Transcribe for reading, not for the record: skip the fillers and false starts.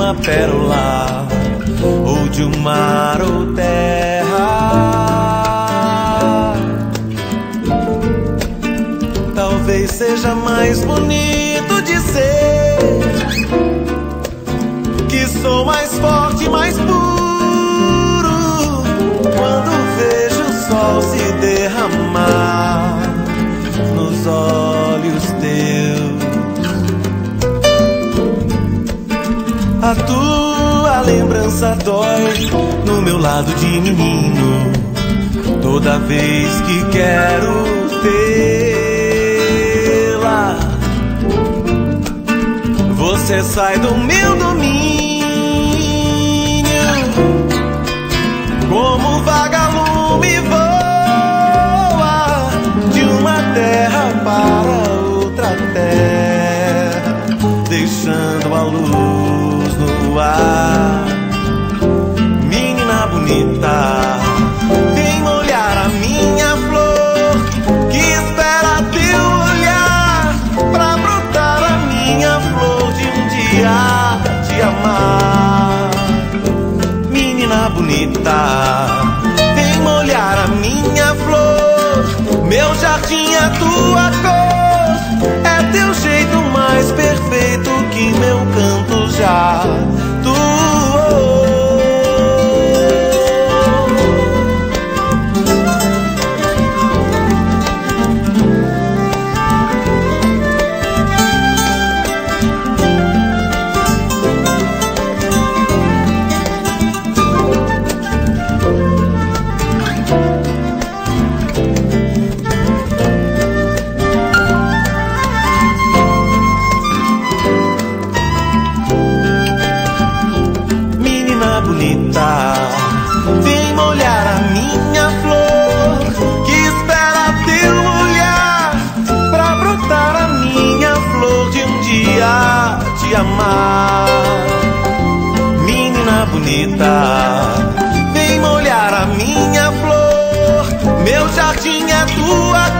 uma pérola ou de um mar ou terra. Talvez seja mais bonito dizer que sou mais forte, mais puro quando vejo o sol se derramar nos olhos teus. A tua lembrança dói no meu lado de menino toda vez que quero tê-la. Você sai do meu domínio como vagalume voa de uma terra para outra terra, deixando a luz no ar. Menina bonita, vem molhar a minha flor que espera teu olhar pra brotar a minha flor de um dia te amar. Menina bonita, vem molhar a minha flor, meu jardim é tua cor, é teu jeito mais perfeito que meu canto já doou. Vem molhar a minha flor que espera teu olhar pra brotar a minha flor de um dia te amar. Menina bonita, vem molhar a minha flor, meu jardim é tua